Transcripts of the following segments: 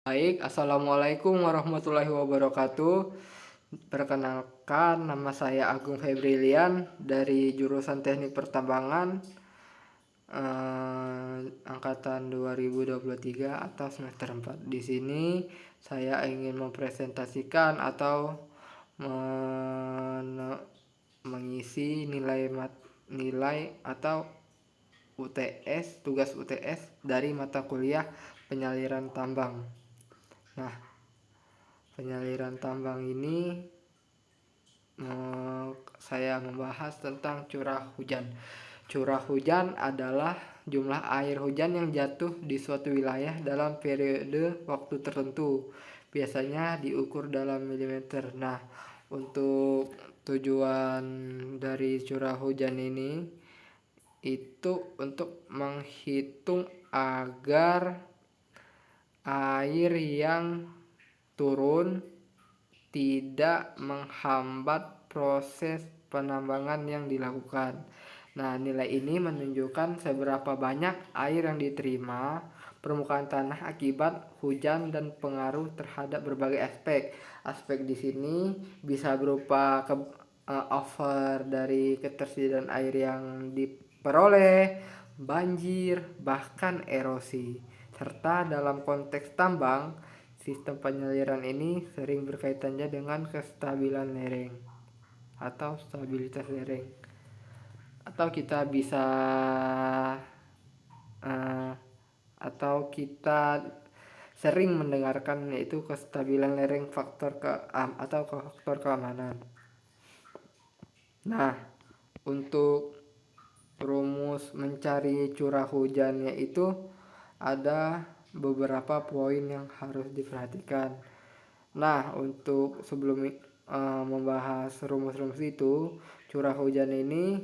Baik, assalamualaikum warahmatullahi wabarakatuh. Perkenalkan, nama saya Agung Febrilian dari jurusan Teknik Pertambangan angkatan 2023 atau semester 4. Di sini saya ingin mempresentasikan atau mengisi nilai atau tugas UTS dari mata kuliah penyaliran tambang. Nah, penyaliran tambang ini saya membahas tentang curah hujan. Curah hujan adalah jumlah air hujan yang jatuh di suatu wilayah dalam periode waktu tertentu. Biasanya diukur dalam milimeter. Nah, untuk tujuan dari curah hujan ini itu untuk menghitung agar air yang turun tidak menghambat proses penambangan yang dilakukan. Nah, nilai ini menunjukkan seberapa banyak air yang diterima permukaan tanah akibat hujan dan pengaruh terhadap berbagai aspek. Aspek di sini bisa berupa over dari ketersediaan air yang diperoleh, banjir, bahkan erosi. Serta dalam konteks tambang, sistem penyaliran ini sering berkaitannya dengan kestabilan lereng atau stabilitas lereng. Atau kita bisa atau kita sering mendengarkan yaitu kestabilan lereng atau faktor keamanan. Nah, untuk rumus mencari curah hujan yaitu ada beberapa poin yang harus diperhatikan. Nah, untuk sebelum membahas rumus-rumus itu, curah hujan ini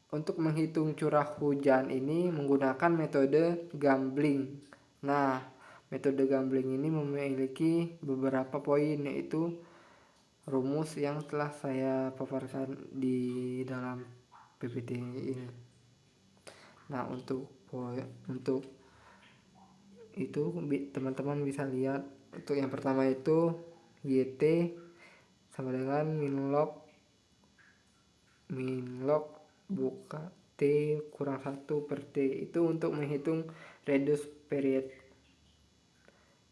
untuk menghitung curah hujan ini menggunakan metode gambling. Nah, metode gambling ini memiliki beberapa poin yaitu rumus yang telah saya paparkan di dalam PPT ini. Nah, untuk itu teman-teman bisa lihat. Untuk yang pertama itu YT sama dengan min log buka T kurang 1 per T. Itu untuk menghitung reduce period.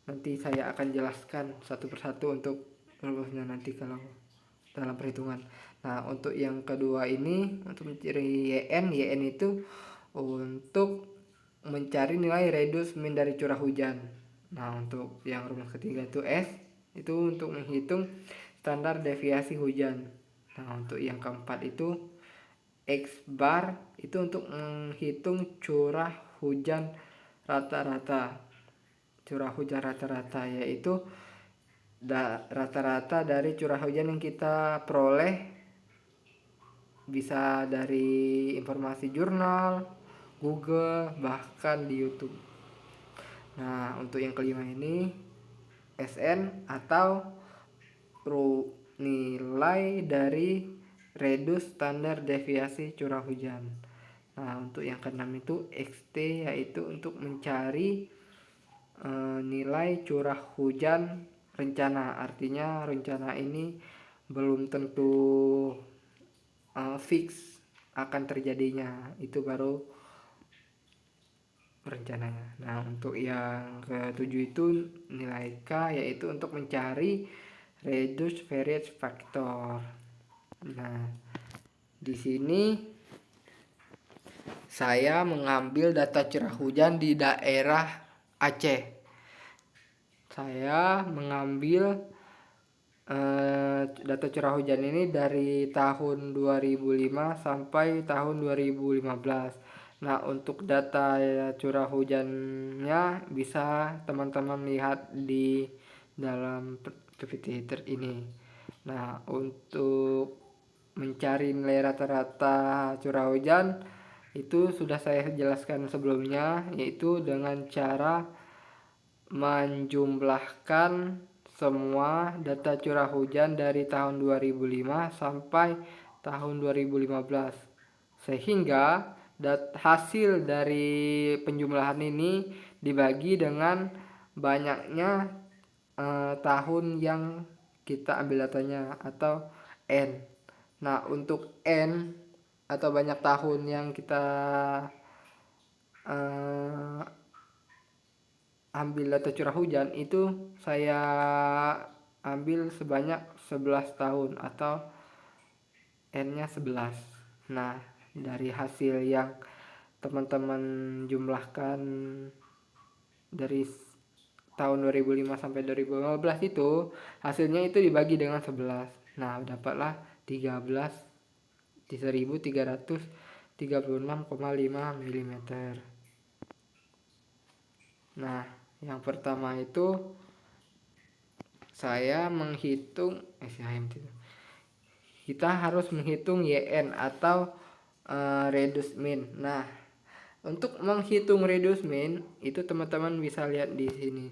Nanti saya akan jelaskan satu persatu untuk rumusnya nanti kalau dalam perhitungan. Nah, untuk yang kedua ini untuk mencari YN itu untuk mencari nilai reduce min dari curah hujan. Nah, untuk yang rumus ketiga itu S itu untuk menghitung standar deviasi hujan. Nah, untuk yang keempat itu X bar itu untuk menghitung curah hujan rata-rata. Curah hujan rata-rata yaitu rata-rata dari curah hujan yang kita peroleh, bisa dari informasi jurnal, Google, bahkan di YouTube. Nah, untuk yang kelima ini SN atau nilai dari reduce standar deviasi curah hujan. Nah, untuk yang keenam itu XT yaitu untuk mencari nilai curah hujan rencana. Artinya rencana ini belum tentu fix akan terjadinya, itu baru rencananya. Nah, untuk yang ketujuh itu nilai K yaitu untuk mencari reduce variance factor. Nah, di sini saya mengambil data curah hujan di daerah Aceh. Saya mengambil data curah hujan ini dari tahun 2005 sampai tahun 2015. Nah, untuk data curah hujannya bisa teman-teman lihat di dalam PPT ini. Nah, untuk mencari nilai rata-rata curah hujan itu sudah saya jelaskan sebelumnya, yaitu dengan cara menjumlahkan semua data curah hujan dari tahun 2005 sampai tahun 2015, sehingga hasil dari penjumlahan ini dibagi dengan banyaknya tahun yang kita ambil datanya atau N. Nah, untuk N atau banyak tahun yang kita ambil data curah hujan itu saya ambil sebanyak 11 tahun atau N-nya 11. Nah, dari hasil yang teman-teman jumlahkan dari tahun 2005 sampai 2015 itu hasilnya itu dibagi dengan 11. Nah, dapatlah 13.336,5 mm. Nah, yang pertama itu kita harus menghitung YN atau reduce mean. Nah, untuk menghitung reduce mean itu teman-teman bisa lihat di sini.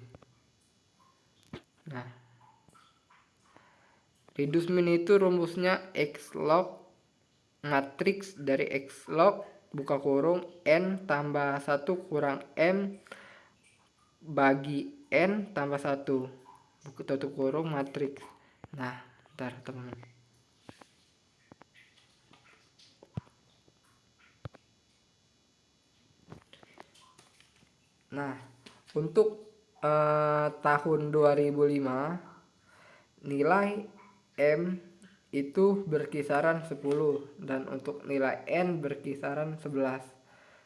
Nah, reduce mean itu rumusnya X log matriks dari X log buka kurung N tambah 1 kurang M bagi N tambah 1 tutup kurung matriks. Nah, ntar teman-teman. Nah, untuk tahun 2005 nilai M itu berkisaran 10 dan untuk nilai N berkisaran 11.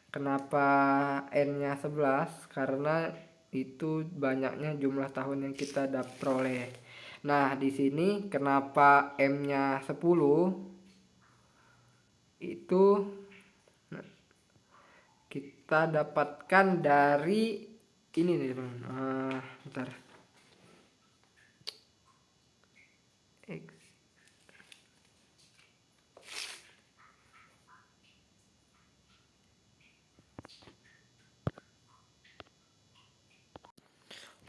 Kenapa N-nya 11? Karena itu banyaknya jumlah tahun yang kita peroleh. Nah, di sini kenapa M-nya 10? Itu kita dapatkan dari ini nih, teman-teman. Bentar. X.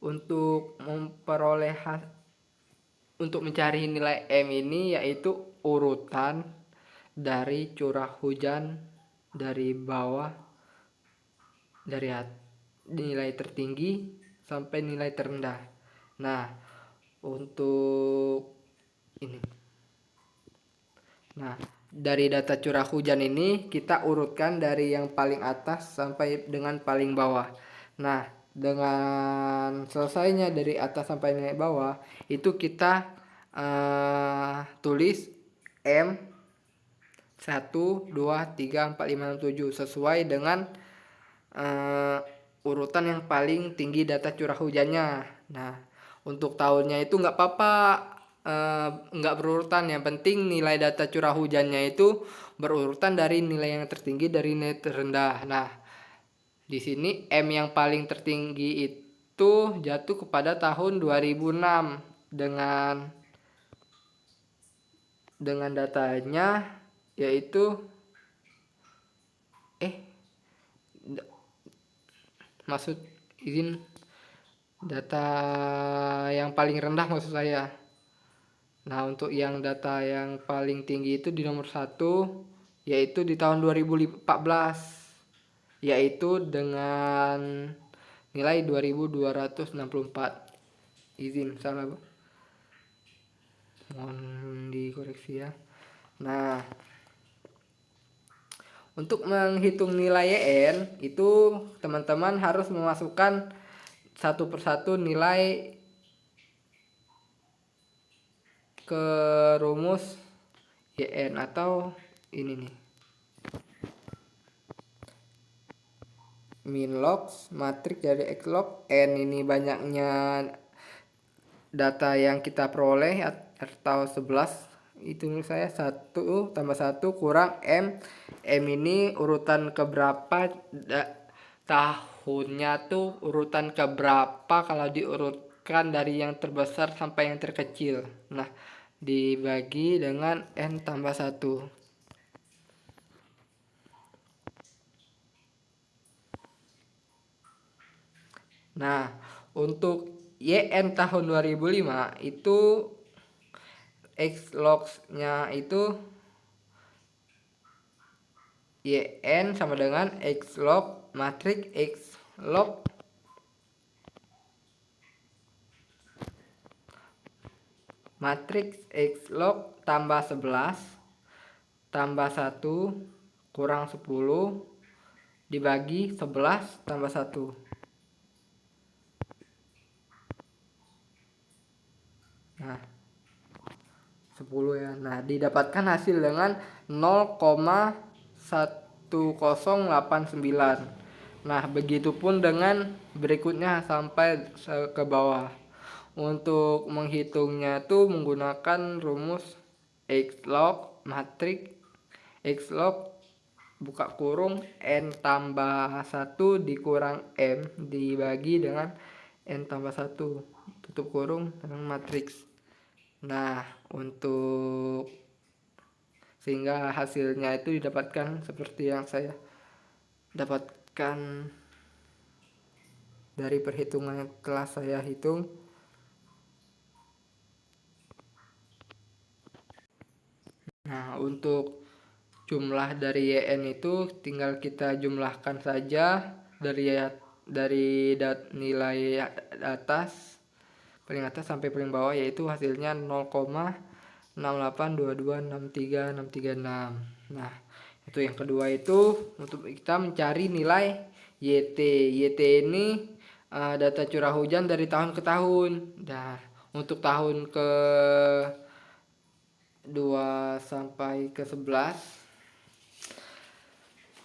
Untuk mencari nilai M ini yaitu urutan dari curah hujan dari bawah, dari nilai tertinggi sampai nilai terendah. Nah, untuk ini. Nah, dari data curah hujan ini kita urutkan dari yang paling atas sampai dengan paling bawah. Nah, dengan selesainya dari atas sampai naik bawah itu kita tulis M 1, 2, 3, 4, 5, 6, 7 sesuai dengan urutan yang paling tinggi data curah hujannya. Nah, untuk tahunnya itu nggak apa-apa, nggak berurutan, yang penting nilai data curah hujannya itu berurutan dari nilai yang tertinggi dari nilai terendah. Nah, di sini M yang paling tertinggi itu jatuh kepada tahun 2006 dengan datanya yaitu data yang paling rendah maksud saya. Nah, untuk yang data yang paling tinggi itu di nomor 1 yaitu di tahun 2014 yaitu dengan nilai 2264. Izin salah, mohon dikoreksi ya. Nah, untuk menghitung nilai YN itu teman-teman harus memasukkan satu persatu nilai ke rumus YN atau ini nih, min log matriks dari X log N. Ini banyaknya data yang kita peroleh atau 11. Itu menurut saya 1 tambah 1 kurang M. M ini urutan keberapa tahunnya tuh urutan keberapa kalau diurutkan dari yang terbesar sampai yang terkecil. Nah, dibagi dengan N tambah 1. Nah, untuk YN tahun 2005 itu X logs-nya itu YN sama dengan X log matriks X log matriks X log tambah 11 tambah 1 kurang 10 dibagi 11 tambah 1. Nah, 10 ya. Nah, didapatkan hasil dengan 0,1089. Nah, begitupun dengan berikutnya sampai ke bawah. Untuk menghitungnya itu menggunakan rumus X log matriks X log buka kurung N tambah 1 dikurang M dibagi dengan N tambah 1 tutup kurung dengan matriks. Nah, untuk sehingga hasilnya itu didapatkan seperti yang saya dapatkan dari perhitungan yang telah saya hitung. Nah, untuk jumlah dari YN itu tinggal kita jumlahkan saja dari nilai atas paling atas sampai paling bawah, yaitu hasilnya 0,68226366. Nah, itu yang kedua itu untuk kita mencari nilai YT. YT ini data curah hujan dari tahun ke tahun. Nah, untuk tahun ke 2 sampai ke 11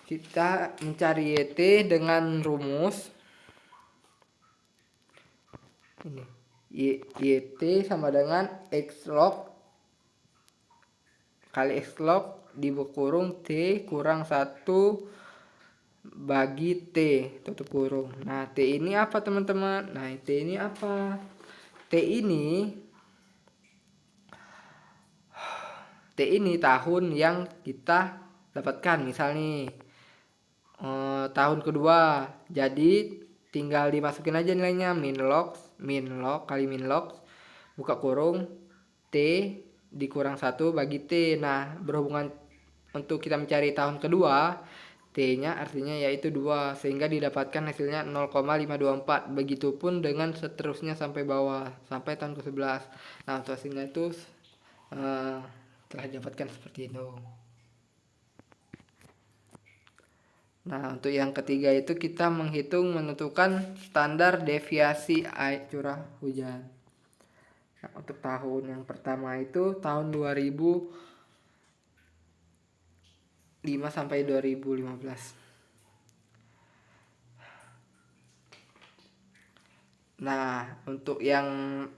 kita mencari YT dengan rumus ini. YT sama dengan X log kali X log dikurung T kurang 1 bagi T tutup kurung. Nah, T ini apa teman-teman? Nah, T ini apa? T ini tahun yang kita dapatkan. Misal nih tahun kedua, jadi tinggal dimasukin aja nilainya min log kali min log buka kurung T dikurang 1 bagi T. Nah, berhubungan untuk kita mencari tahun kedua, T-nya artinya yaitu 2, sehingga didapatkan hasilnya 0,524. Begitupun dengan seterusnya sampai bawah, sampai tahun ke-11. Nah, untuk hasilnya itu telah didapatkan seperti itu. Nah, untuk yang ketiga itu kita menentukan standar deviasi air curah hujan. Nah, untuk tahun yang pertama itu tahun 2005 sampai 2015. Nah, untuk yang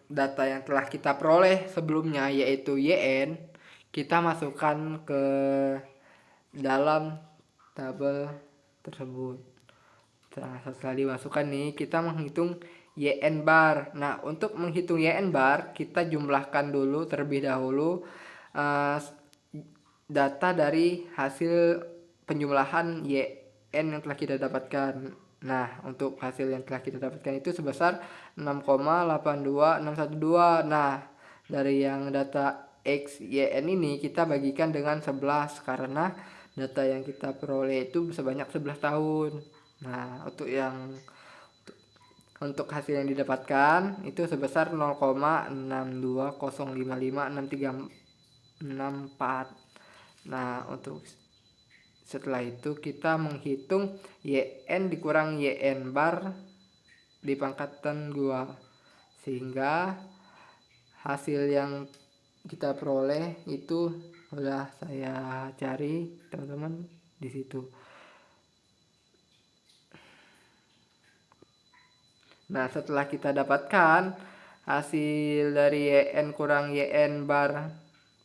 data yang telah kita peroleh sebelumnya yaitu YN, kita masukkan ke dalam tabel tersebut. Nah, setelah dimasukkan nih, kita menghitung YN bar. Nah, untuk menghitung YN bar, kita jumlahkan dulu terlebih dahulu data dari hasil penjumlahan YN yang telah kita dapatkan. Nah, untuk hasil yang telah kita dapatkan itu sebesar 6,82612. Nah, dari yang data X, YN ini kita bagikan dengan 11 karena data yang kita peroleh itu sebanyak 11 tahun. Nah, untuk hasil yang didapatkan itu sebesar 0,620556364. Nah, untuk setelah itu kita menghitung YN dikurang YN bar di pangkatan 2, sehingga hasil yang kita peroleh itu sudah saya cari teman-teman di situ. Nah, setelah kita dapatkan hasil dari YN kurang YN bar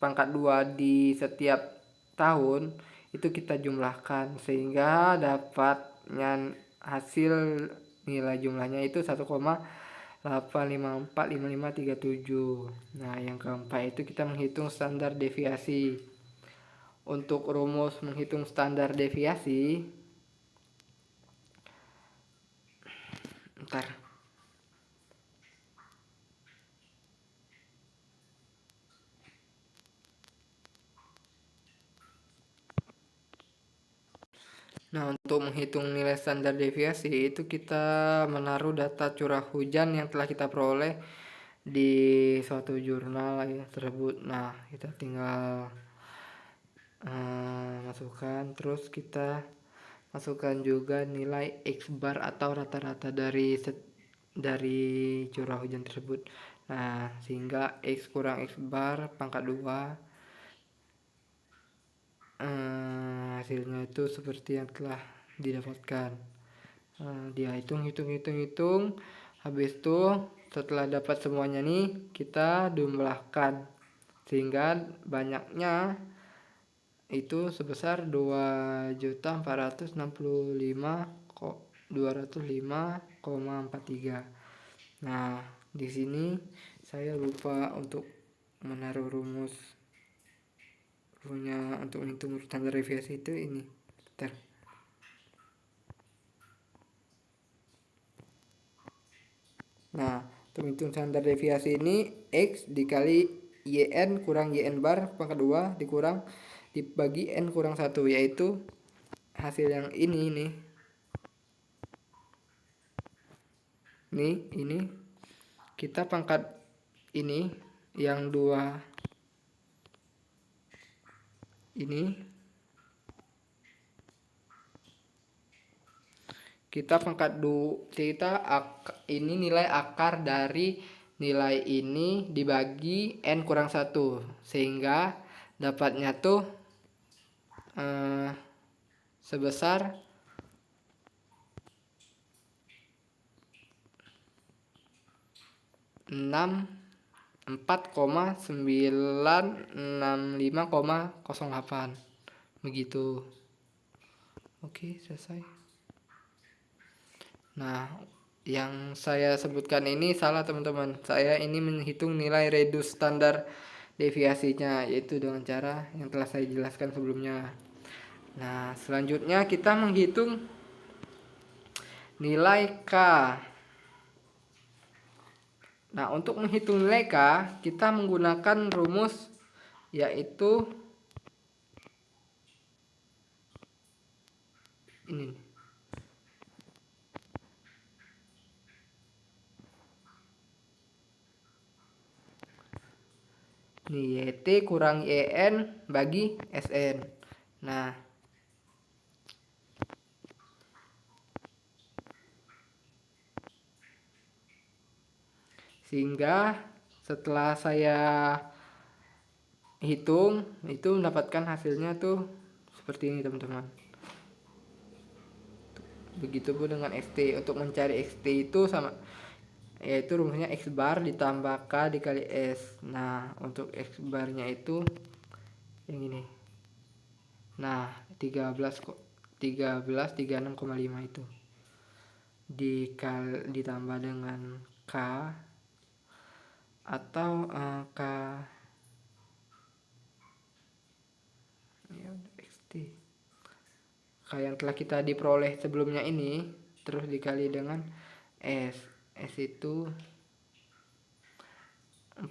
pangkat 2 di setiap tahun, itu kita jumlahkan sehingga dapatnya hasil nilai jumlahnya itu 1,8545537. Nah, yang keempat itu kita menghitung standar deviasi. Untuk rumus menghitung standar deviasi, ntar Nah, untuk menghitung nilai standar deviasi itu kita menaruh data curah hujan yang telah kita peroleh di suatu jurnal ya tersebut. Nah, kita tinggal masukkan, terus kita masukkan juga nilai X bar atau rata-rata dari curah hujan tersebut. Nah, sehingga X kurang X bar pangkat 2, hasilnya itu seperti yang telah didapatkan. Dia hitung, habis itu setelah dapat semuanya nih kita jumlahkan sehingga banyaknya itu sebesar 2.465.205,43. Nah, di sini saya lupa untuk menaruh rumus punya untuk menghitung standar deviasi itu ini. Bentar. Nah, untuk menghitung standar deviasi ini X dikali YN kurang YN bar pangkat 2 dikurang dibagi N kurang 1, yaitu hasil yang ini nih. Ini kita pangkat ini yang 2 ini kita pangkat ini nilai akar dari nilai ini dibagi N kurang 1 sehingga dapatnya tuh sebesar 4,965,08 begitu. Oke, selesai. Nah, yang saya sebutkan ini salah teman-teman. Saya ini menghitung nilai reduce standar deviasinya, yaitu dengan cara yang telah saya jelaskan sebelumnya. Nah, selanjutnya kita menghitung nilai K. Nah, untuk menghitung nilai K, kita menggunakan rumus yaitu ini. Ini YT kurang YN bagi SN. Nah, sehingga setelah saya hitung itu mendapatkan hasilnya tuh seperti ini teman-teman. Begitupun dengan XT. Untuk mencari XT itu sama, yaitu rumusnya X bar ditambah K dikali S. Nah, untuk X barnya itu yang ini. Nah, 36,5 itu ditambah dengan K atau K ya XT kayak yang telah kita diperoleh sebelumnya ini, terus dikali dengan S. S itu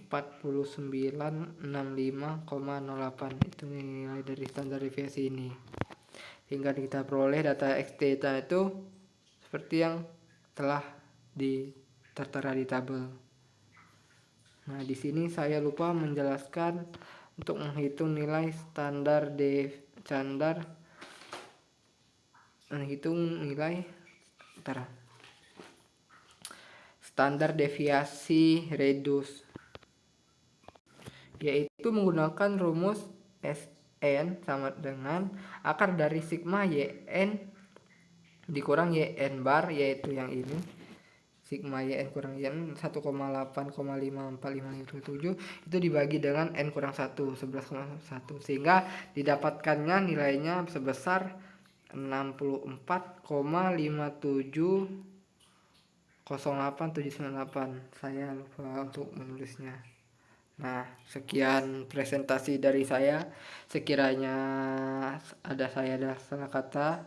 4965,08 itu nilai dari standar deviasi ini. Hingga kita peroleh data XT itu seperti yang telah tertera di tabel. Nah, di sini saya lupa menjelaskan untuk menghitung nilai standar deviasi reduce, yaitu menggunakan rumus Sn sama dengan akar dari sigma Yn dikurang Yn bar, yaitu yang ini. Sigma Yn kurang Yn 1,8,54557 itu dibagi dengan N kurang 1 11,1 sehingga didapatkannya nilainya sebesar 64,5708,798. Saya lupa untuk menulisnya. Nah, sekian presentasi dari saya. Sekiranya ada salah kata,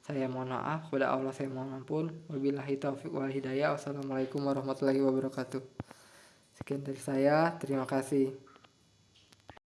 saya mohon maaf. Kepada Allah saya mohon ampun. Wabillahi taufiq wal hidayah. Wassalamualaikum warahmatullahi wabarakatuh. Sekian dari saya. Terima kasih.